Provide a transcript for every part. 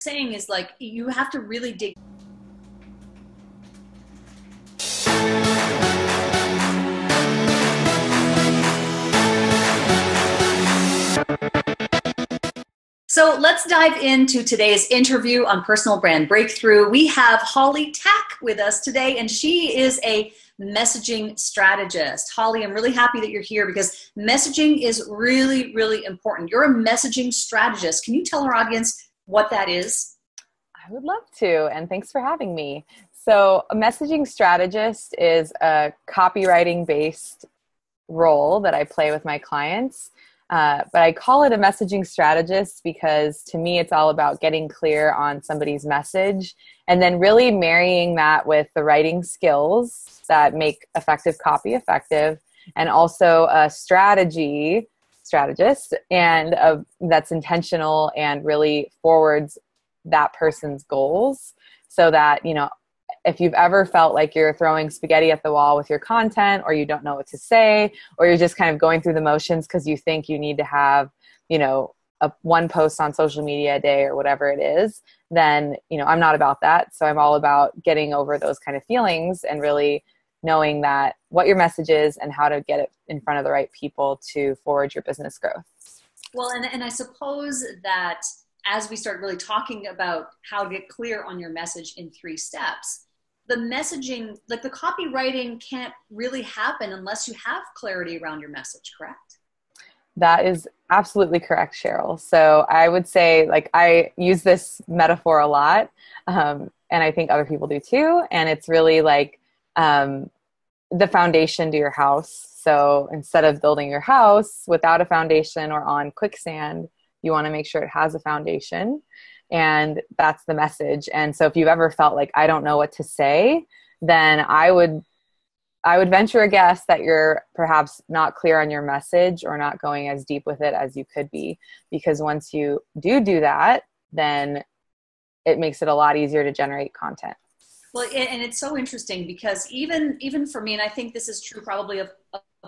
saying is like, you have to really dig. So let's dive into today's interview on Personal Brand Breakthrough. We have Hollie Tkac with us today, and she is a messaging strategist. Hollie, I'm really happy that you're here because messaging is really, really important. You're a messaging strategist. Can you tell our audience what that is? I would love to, and thanks for having me. So a messaging strategist is a copywriting-based role that I play with my clients. But I call it a messaging strategist because to me, it's all about getting clear on somebody's message and then really marrying that with the writing skills that make effective copy effective, and also a strategist and that's intentional and really forwards that person's goals, so that, you know, if you've ever felt like you're throwing spaghetti at the wall with your content, or you don't know what to say, or you're just kind of going through the motions because you think you need to have, you know, one post on social media a day or whatever it is, then, you know, I'm not about that. So I'm all about getting over those kind of feelings and really knowing that what your message is and how to get it in front of the right people to forward your business growth. Well, and I suppose that as we start really talking about how to get clear on your message in 3 steps, the messaging, like the copywriting, can't really happen unless you have clarity around your message, correct? That is absolutely correct, Sheryl. So I would say, like, I use this metaphor a lot, and I think other people do too. And it's really like the foundation to your house. So instead of building your house without a foundation or on quicksand, you want to make sure it has a foundation. And that's the message. And so if you've ever felt like, I don't know what to say, then I would venture a guess that you're perhaps not clear on your message or not going as deep with it as you could be. Because once you do that, then it makes it a lot easier to generate content. Well, and it's so interesting because even for me, and I think this is true probably of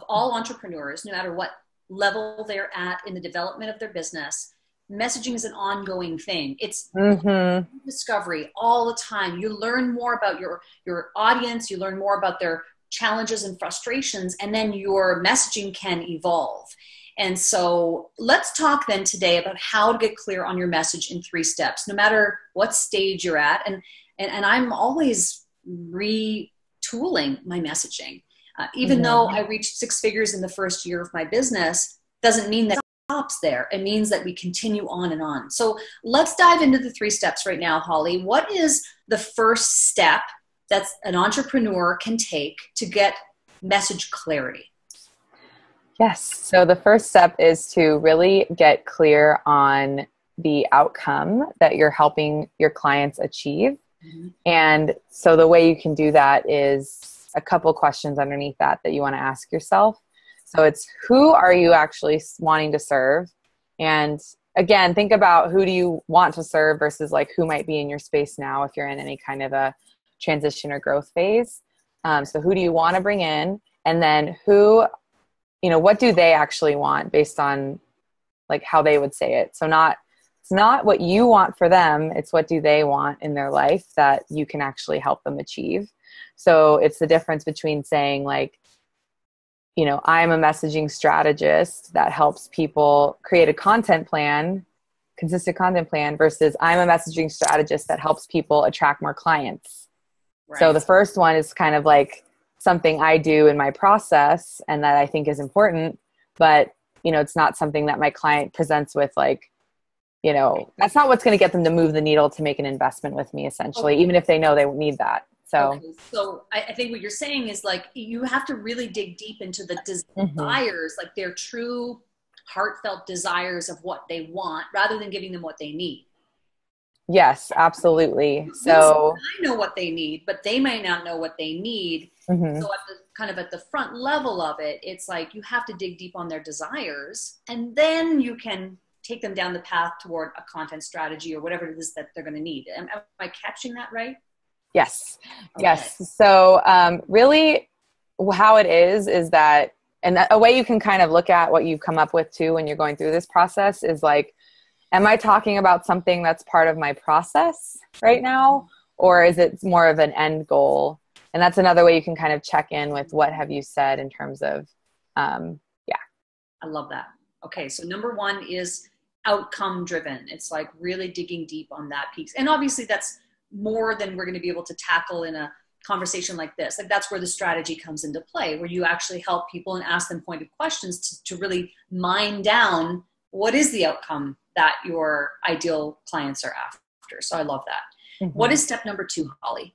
all entrepreneurs, no matter what level they're at in the development of their business, messaging is an ongoing thing. It's discovery all the time. You learn more about your audience, you learn more about their challenges and frustrations, and then your messaging can evolve. And so let's talk then today about how to get clear on your message in 3 steps, no matter what stage you're at. And I'm always retooling my messaging. Even though I reached 6 figures in the first year of my business, doesn't mean that it stops there. It means that we continue on and on. So let's dive into the 3 steps right now, Hollie. What is the first step that an entrepreneur can take to get message clarity? Yes. So the first step is to really get clear on the outcome that you're helping your clients achieve. And so the way you can do that is a couple questions underneath that you want to ask yourself. So it's, who are you actually wanting to serve? And again, think about, who do you want to serve versus like who might be in your space now if you're in any kind of a transition or growth phase. So who do you want to bring in? And then who, you know, what do they actually want based on like how they would say it? So it's not what you want for them. It's what do they want in their life that you can actually help them achieve. So it's the difference between saying like, you know, I'm a messaging strategist that helps people create a content plan, consistent content plan, versus I'm a messaging strategist that helps people attract more clients. Right. So the first one is kind of like something I do in my process and that I think is important, but, you know, it's not something that my client presents with like, you know, that's not what's going to get them to move the needle to make an investment with me, essentially, even if they know they need that. So I think what you're saying is like, you have to really dig deep into the desires, like their true heartfelt desires of what they want, rather than giving them what they need. Yes, absolutely. So I know what they need, but they may not know what they need. So at the front level of it, it's like you have to dig deep on their desires, and then you can take them down the path toward a content strategy or whatever it is that they're going to need. Am I catching that right? Yes. Okay. Yes. So really how it is that, and a way you can kind of look at what you've come up with too when you're going through this process is like, am I talking about something that's part of my process right now? Or is it more of an end goal? And that's another way you can kind of check in with what have you said in terms of, I love that. Okay. So number one is outcome driven. It's like really digging deep on that piece. And obviously that's more than we're going to be able to tackle in a conversation like this. Like that's where the strategy comes into play, where you actually help people and ask them pointed questions to really mine down what is the outcome that your ideal clients are after. So I love that. Mm-hmm. What is step number 2, Hollie?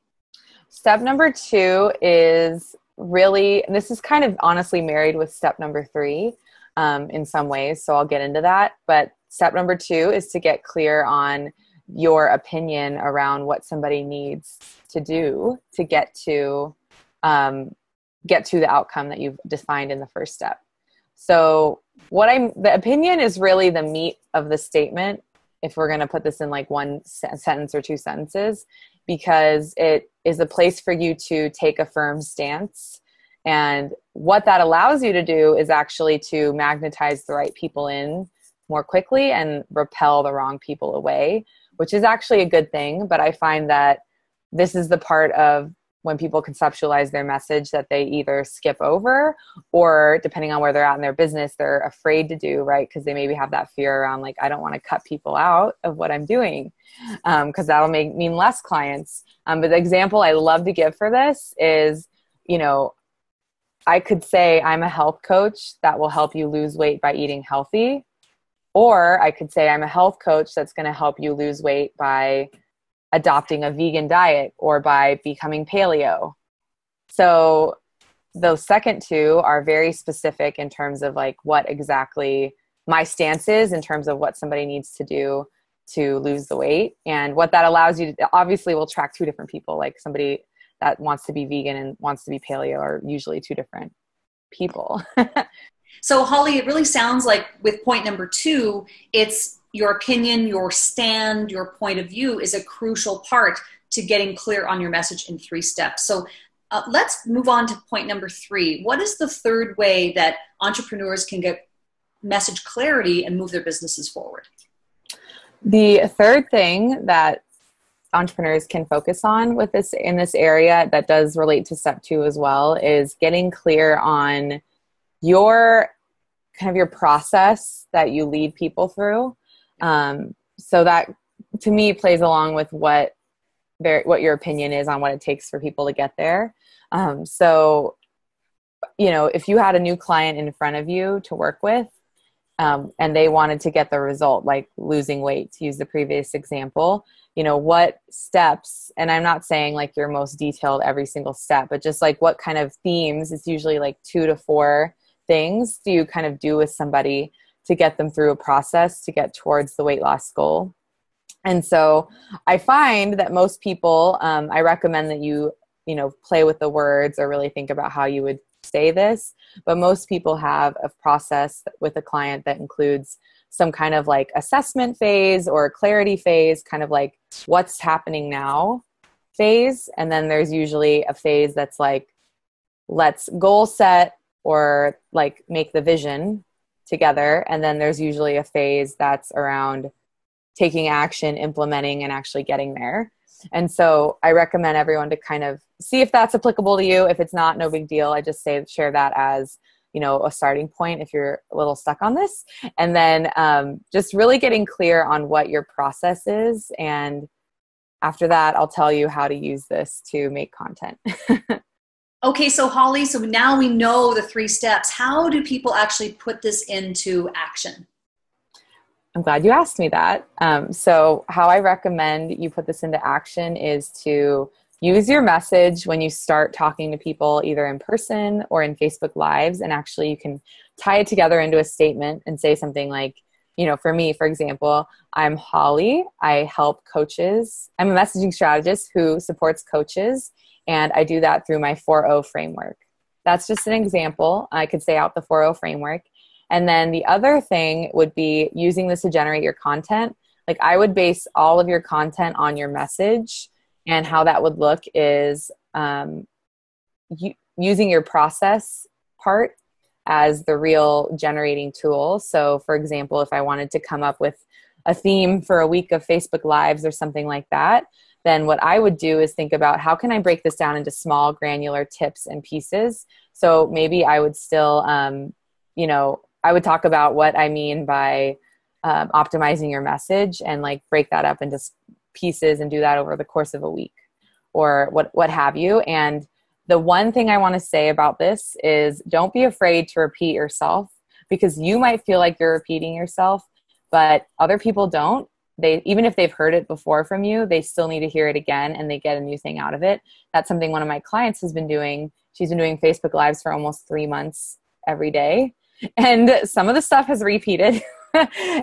Step number 2 is really, this is kind of honestly married with step number 3 in some ways. So I'll get into that. But step number 2 is to get clear on your opinion around what somebody needs to do to get to the outcome that you've defined in the first step. So the opinion is really the meat of the statement, if we're going to put this in like one sentence or 2 sentences, because it is a place for you to take a firm stance. And what that allows you to do is actually to magnetize the right people in more quickly and repel the wrong people away, which is actually a good thing. But I find that this is the part of when people conceptualize their message that they either skip over, or depending on where they're at in their business, they're afraid to do, right? Because they maybe have that fear around like, I don't want to cut people out of what I'm doing because that'll mean less clients. But the example I love to give for this is, I could say I'm a health coach that will help you lose weight by eating healthy. Or I could say I'm a health coach that's going to help you lose weight by adopting a vegan diet or by becoming paleo. So those second 2 are very specific in terms of like what exactly my stance is in terms of what somebody needs to do to lose the weight. And what that allows you to, obviously we'll track 2 different people, like somebody that wants to be vegan and wants to be paleo are usually 2 different people. So Hollie, it really sounds like with point number 2, it's your opinion, your stand, your point of view is a crucial part to getting clear on your message in 3 steps. So let's move on to point number 3. What is the third way that entrepreneurs can get message clarity and move their businesses forward? The third thing that entrepreneurs can focus on with this in this area that does relate to step 2 as well is getting clear on your process that you lead people through. So that to me plays along with what your opinion is on what it takes for people to get there. So, if you had a new client in front of you to work with, and they wanted to get the result, like losing weight, to use the previous example, what steps, and I'm not saying like your most detailed every single step, but just like what kind of themes, it's usually like 2 to 4 things do you kind of do with somebody to get them through a process to get towards the weight loss goal. And so I find that most people, I recommend that you play with the words or really think about how you would say this, but most people have a process with a client that includes some kind of like assessment phase or clarity phase, kind of like what's happening now phase. And then there's usually a phase that's like, let's goal set or like make the vision together. And then there's usually a phase that's around taking action, implementing, and actually getting there. And so I recommend everyone to kind of see if that's applicable to you. If it's not, no big deal. I just share that as, a starting point if you're a little stuck on this. And then just really getting clear on what your process is. And after that, I'll tell you how to use this to make content. Okay, so Hollie, so now we know the 3 steps. How do people actually put this into action? I'm glad you asked me that. So how I recommend you put this into action is to use your message when you start talking to people, either in person or in Facebook Lives. And actually you can tie it together into a statement and say something like, for me, for example, I'm Hollie. I help coaches. I'm a messaging strategist who supports coaches. And I do that through my 4O framework. That's just an example. I could say out the 4O framework. And then the other thing would be using this to generate your content. Like I would base all of your content on your message, and how that would look is using your process part as the real generating tool. So for example, if I wanted to come up with a theme for a week of Facebook Lives or something like that, then what I would do is think about how can I break this down into small granular tips and pieces. So maybe I would still, I would talk about what I mean by optimizing your message and like break that up into pieces and do that over the course of a week or what have you. And the one thing I want to say about this is don't be afraid to repeat yourself, because you might feel like you're repeating yourself, but other people don't. Even if they've heard it before from you, they still need to hear it again and they get a new thing out of it. That's something one of my clients has been doing. She's been doing Facebook Lives for almost 3 months every day. And some of the stuff has repeated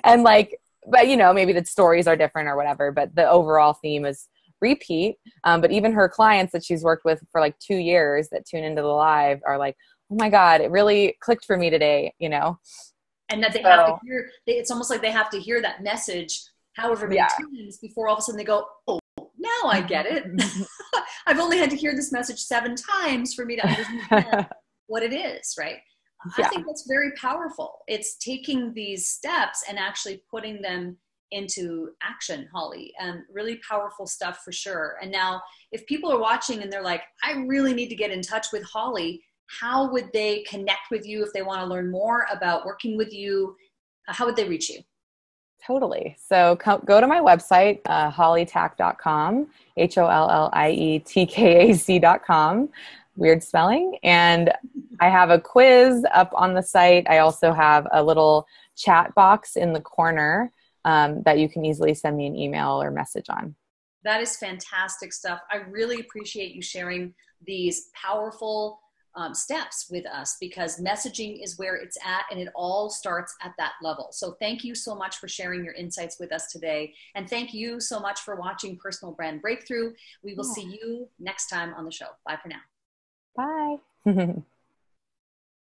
and but maybe the stories are different or whatever, but the overall theme is repeat. But even her clients that she's worked with for like 2 years that tune into the live are like, oh my God, it really clicked for me today, And that they have to hear, it's almost like they have to hear that message however many times before all of a sudden they go, oh, now I get it. I've only had to hear this message 7 times for me to understand what it is, right? I think that's very powerful. It's taking these steps and actually putting them into action, Hollie, and really powerful stuff for sure. And now if people are watching and they're like, I really need to get in touch with Hollie, how would they connect with you if they want to learn more about working with you? How would they reach you? Totally. So go to my website, hollietkac.com, HOLLIETKAC.com. Weird spelling. And I have a quiz up on the site. I also have a little chat box in the corner that you can easily send me an email or message on. That is fantastic stuff. I really appreciate you sharing these powerful steps with us, because messaging is where it's at and it all starts at that level. So thank you so much for sharing your insights with us today. And thank you so much for watching Personal Brand Breakthrough. We will see you next time on the show. Bye for now. Bye.